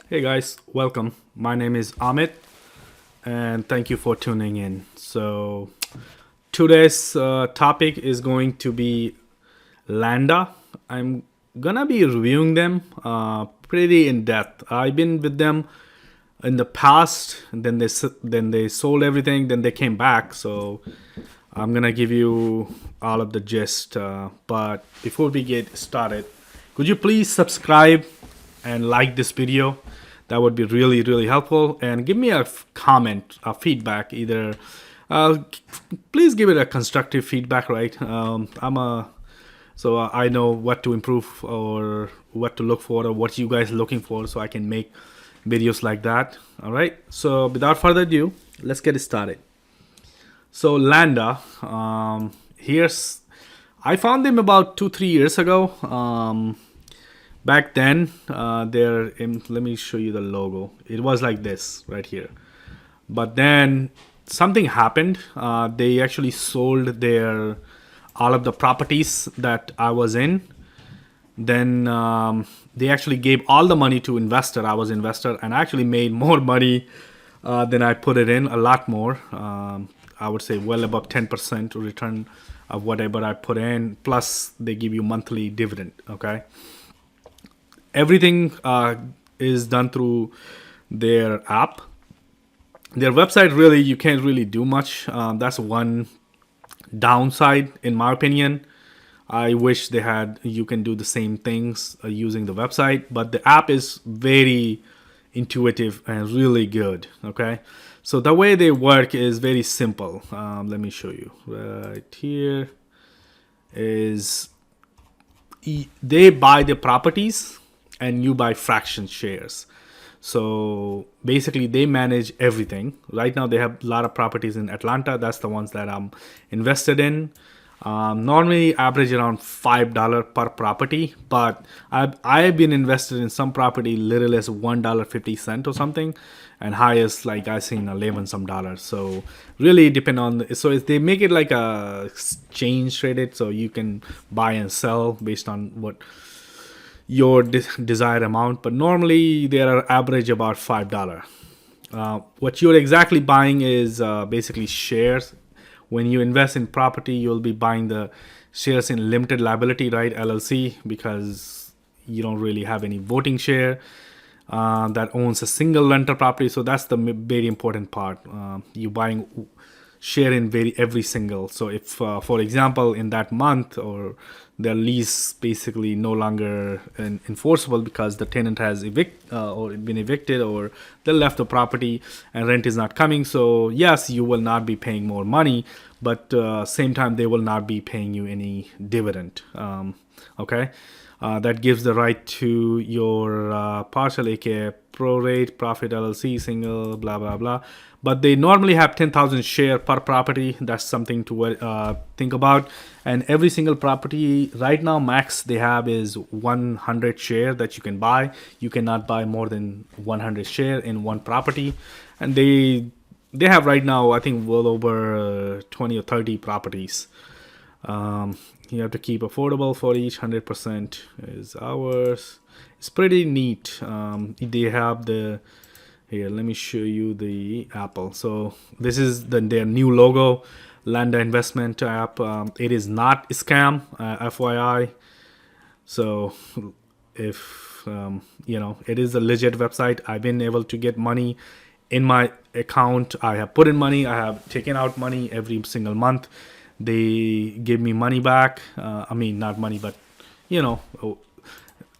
Hey guys, welcome. My name is Amit, and thank you for tuning in. So, today's topic is going to be Landa. I'm gonna be reviewing them pretty in depth. I've been with them in the past, and then they sold everything, then they came back. So, I'm gonna give you all of the gist. But before we get started, could you please subscribe and like this video? That would be really, really helpful. And give me a comment, a feedback, either. Uh, Please give it a constructive feedback, right? So I know what to improve or what to look for or what you guys are looking for, so I can make videos like that. All right. So without further ado, let's get started. So Landa, here's I found them about 2-3 years ago. Back then, let me show you the logo. It was like this right here. But then something happened. They actually sold their all of the properties that I was in. Then they actually gave all the money to investor. I was investor and I actually made more money than I put it in, a lot more. I would say well above 10% return of whatever I put in. Plus they give you monthly dividend. Okay, everything is done through their app. Their website, really, you can't really do much. That's one downside in my opinion. I wish they had you can do the same things using the website, but the app is very intuitive and really good. Okay, so the way they work is very simple. Let me show you right here. Is they buy the properties and you buy fraction shares. So basically, they manage everything. Right now, they have a lot of properties in Atlanta. That's the ones that I'm invested in. Normally, average around $5 per property, but I've been invested in some property little as $1.50 or something, and high as like I seen 11 some dollars. So really depend on they make it like a exchange traded, so you can buy and sell based on what your desired amount, but normally they are average about $5. What you're exactly buying is basically shares. When you invest in property, you'll be buying the shares in limited liability, right, LLC, because you don't really have any voting share that owns a single rental property. So that's the very important part. You buying share in every single. So if for example in that month or their lease basically no longer enforceable because the tenant has or been evicted or they left the property and rent is not coming, so yes, you will not be paying more money, but same time they will not be paying you any dividend. Okay, that gives the right to your partial, aka prorate, profit LLC, single, blah blah blah. But they normally have 10,000 share per property. That's something to think about. And every single property right now, max they have is 100 share that you can buy. You cannot buy more than 100 share in one property. And they have right now, I think, well over 20 or 30 properties. You have to keep affordable for each. 100% is ours. It's pretty neat. They have the here. Let me show you the Apple. So this is their new logo, Landa Investment App. It is not a scam, FYI. So if it is a legit website. I've been able to get money in my account. I have put in money. I have taken out money every single month. They give me money back. I mean, not money, but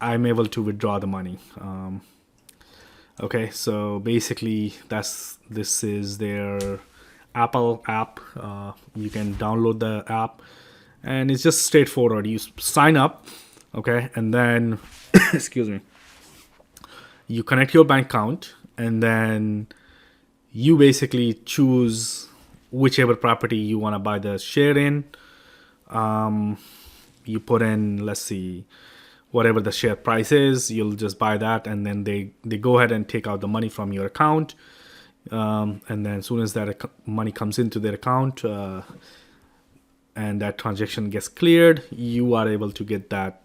I'm able to withdraw the money. Okay, so basically this is their Apple app. You can download the app and it's just straightforward. You sign up, okay, and then excuse me, you connect your bank account and then you basically choose whichever property you want to buy the share in. You put in, let's see, whatever the share price is, you'll just buy that, and then they go ahead and take out the money from your account. And then as soon as that money comes into their account and that transaction gets cleared, you are able to get that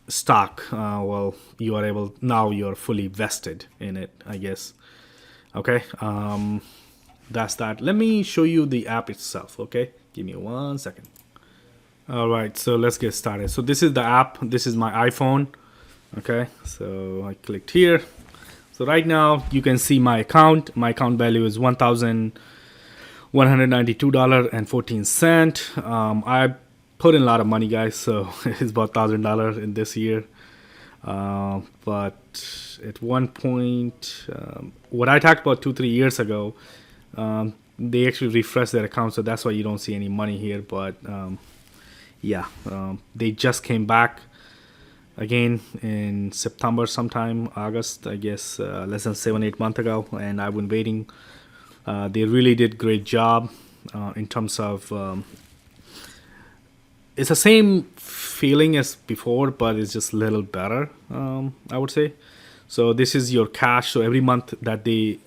stock, well, you are able, now you're fully vested in it, I guess. Okay, that's that. Let me show you the app itself. Okay, give me 1 second. All right, so let's get started. So this is the app. This is my iPhone. Okay, so I clicked here. So right now you can see my account. My account value is $1,192.14. I put in a lot of money, guys. So it's about $1,000 in this year. But at one point, what I talked about 2-3 years ago, they actually refreshed their account, so that's why you don't see any money here. But they just came back again in September, sometime August, I guess, less than 7-8 months ago, and I've been waiting. They really did great job in terms of. It's the same feeling as before, but it's just a little better, I would say. So this is your cash. So every month that the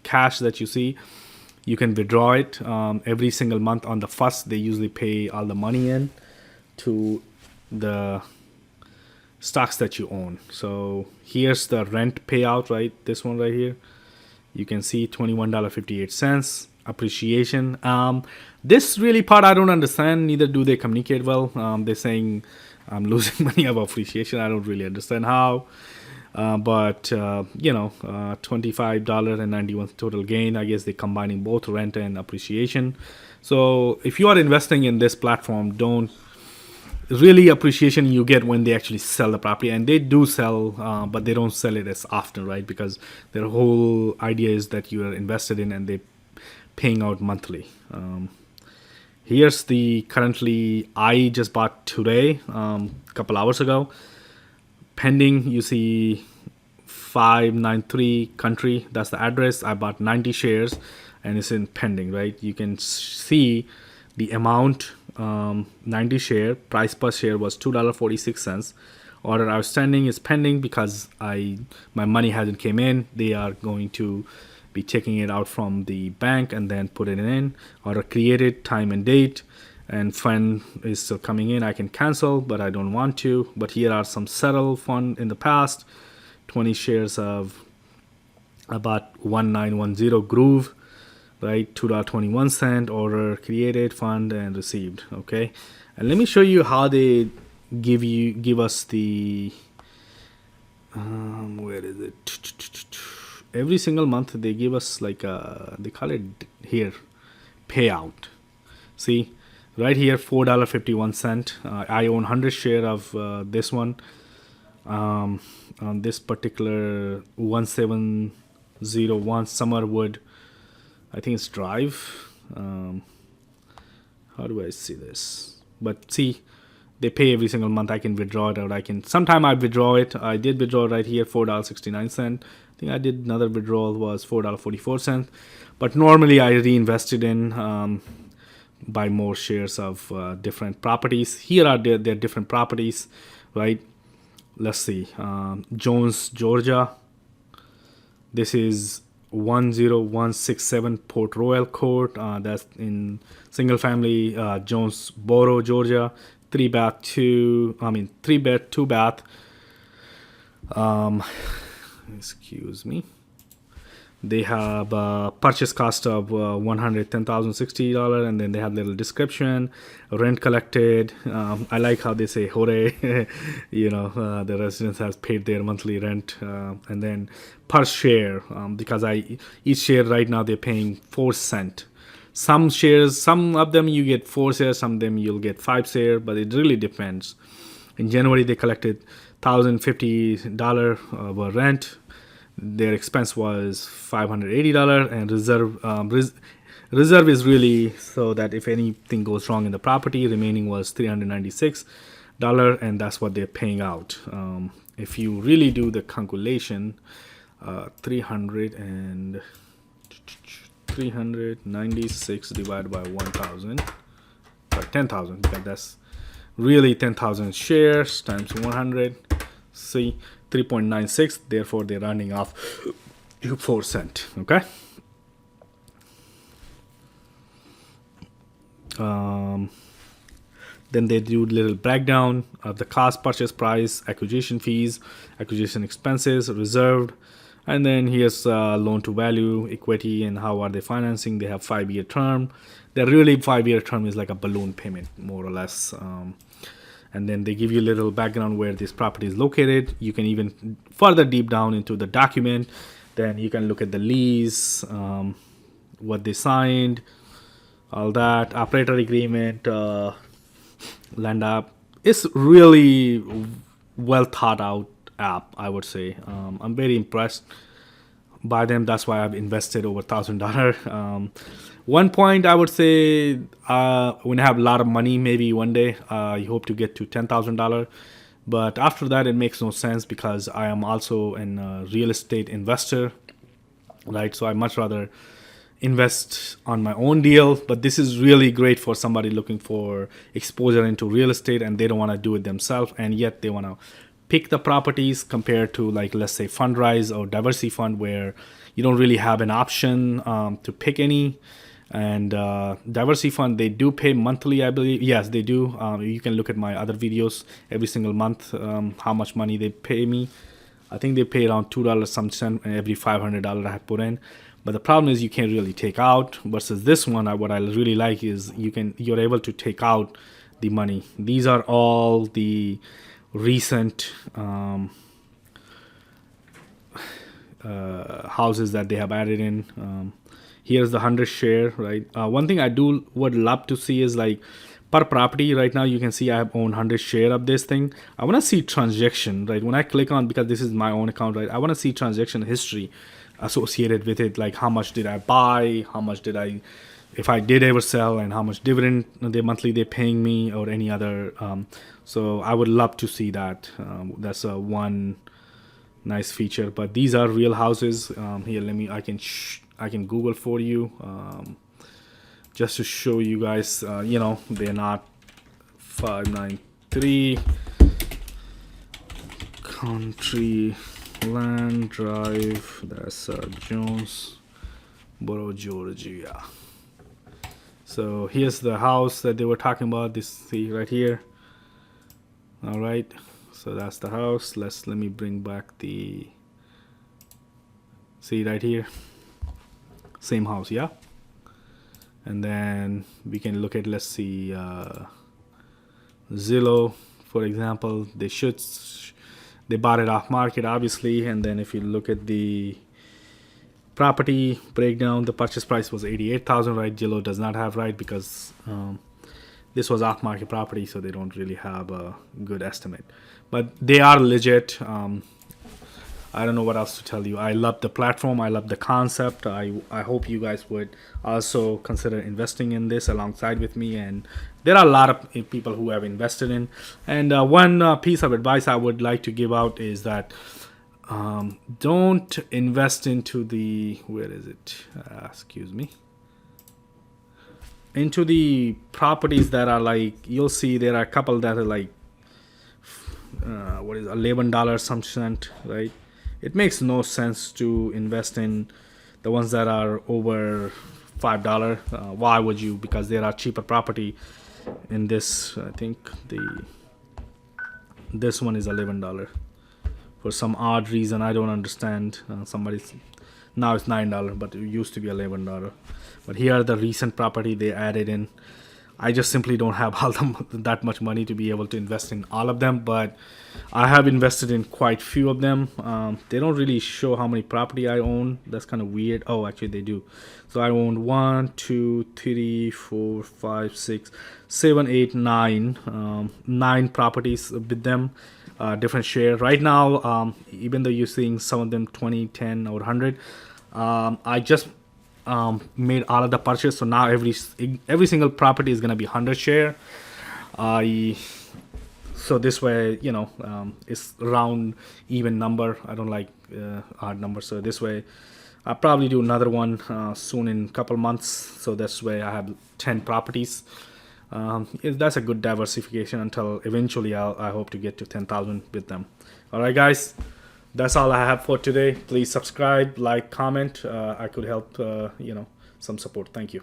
cash that you see, you can withdraw it every single month. On the first, they usually pay all the money in to the stocks that you own. So here's the rent payout, right? This one right here. You can see $21.58 appreciation. This really part I don't understand. Neither do they communicate well. They're saying I'm losing money of appreciation. I don't really understand how. But $25.91 total gain. I guess they're combining both rent and appreciation. So if you are investing in this platform, don't really appreciation you get when they actually sell the property, and they do sell, but they don't sell it as often, right? Because their whole idea is that you are invested in and they're paying out monthly. Here's the currently I just bought today, a couple hours ago. Pending, you see 593 country, that's the address. I bought 90 shares and it's in pending, right? You can see the amount, 90 share, price per share was $2.46. Order outstanding is pending because my money hasn't came in. They are going to be taking it out from the bank and then put it in. Order created, time and date, and fund is still coming in. I can cancel, but I don't want to. But here are some settled fund in the past. 20 shares of about 1910 Groove, right? $2.21. Order created, fund, and received. Okay, and let me show you how they give us the where is it? Every single month they give us like they call it here payout. See right here, $4.51. I own 100 share of this one. On this particular 1701 Summerwood, I think it's Drive. How do I see this? But see, they pay every single month. I can withdraw it, or I can. Sometime I withdraw it. I did withdraw right here, $4.69. I think I did another withdrawal was $4.44. But normally I reinvested in buy more shares of different properties. Here are their different properties, right? Let's see, Jones, Georgia. This is 10167 Port Royal Court. That's in single family, Jonesboro, Georgia. 3-bed, 2-bath. Excuse me. They have purchase cost of $110,060, and then they have little description, rent collected. I like how they say "hooray," the residents has paid their monthly rent, and then per share, because each share right now they're paying 4 cents. Some shares, some of them you get 4 shares, some of them you'll get 5 shares, but it really depends. In January they collected $1,050 of rent. Their expense was $580, and reserve is really so that if anything goes wrong in the property. Remaining was $396, and that's what they're paying out. If you really do the calculation, 396 divided by 1,000, 10,000, because that's really 10,000 shares times 100. See, 3.96. Therefore, they're rounding off to 4 cents. Okay. Then they do little breakdown of the cost, purchase price, acquisition fees, acquisition expenses, reserved. And then here's loan to value, equity, and how are they financing. They have 5-year term. The really 5-year term is like a balloon payment, more or less. And then they give you a little background where this property is located. You can even further deep down into the document. Then you can look at the lease, what they signed, all that, operator agreement, Landa App. It's really well thought out app, I would say. I'm very impressed by them. That's why I've invested over $1,000. One point I would say, when I have a lot of money, maybe one day you hope to get to $10,000. But after that, it makes no sense because I am also a real estate investor, right? So I much rather invest on my own deal. But this is really great for somebody looking for exposure into real estate and they don't want to do it themselves, and yet they want to pick the properties compared to, like, let's say Fundrise or Diversity Fund, where you don't really have an option to pick any. And Diversity Fund, they do pay monthly, I believe. Yes, they do. You can look at my other videos every single month, how much money they pay me. I think they pay around $2 some cent every $500 I have put in. But the problem is you can't really take out. Versus this one, what I really like is you're able to take out the money. These are all the recent houses that they have added in. Here's the 100 share, right? One thing I would love to see is, like, per property. Right now you can see I have owned 100 share of this thing. I want to see transaction, right? When I click on, because this is my own account, right, I want to see transaction history associated with it, like how much did I buy, how much did I, if I did ever sell, and how much dividend they're paying me, or any other. So I would love to see that. That's one nice feature. But these are real houses. Here, I can Google for you, just to show you guys. They're not 593 Country Land Drive. That's Jonesboro, Georgia. So here's the house that they were talking about. This, see right here. All right. So that's the house. Let me bring back the. See right here. Same house, yeah. And then we can look at, let's see, Zillow, for example. They bought it off market, obviously. And then if you look at the property breakdown, the purchase price was $88,000, right? Zillow does not have, right, because this was off market property, so they don't really have a good estimate. But they are legit. I don't know what else to tell you. I love the platform. I love the concept. I hope you guys would also consider investing in this alongside with me. And there are a lot of people who have invested in. And one piece of advice I would like to give out is that don't invest into the, where is it? Excuse me. Into the properties that are like, you'll see there are a couple that are like, what is $11 some cent, right? It makes no sense to invest in the ones that are over $5. Why would you? Because there are cheaper property in this. I think this one is $11 for some odd reason. I don't understand. Now it's $9, but it used to be $11. But here are the recent property they added in. I just simply don't have that much money to be able to invest in all of them, but I have invested in quite few of them. They don't really show how many property I own. That's kind of weird. Oh, actually they do. So I own 1, 2, 3, 4, 5, 6, 7, 8, 9. 9 properties with them, different share. Right now, even though you're seeing some of them 20, 10, or 100, I just made all of the purchase, so now every single property is going to be 100 share. So this way, it's round even number. I don't like odd numbers, so this way I'll probably do another one soon in a couple months. So this way I have 10 properties. That's a good diversification until eventually I hope to get to 10,000 with them. All right, guys. That's all I have for today. Please subscribe, like, comment. I could help, some support. Thank you.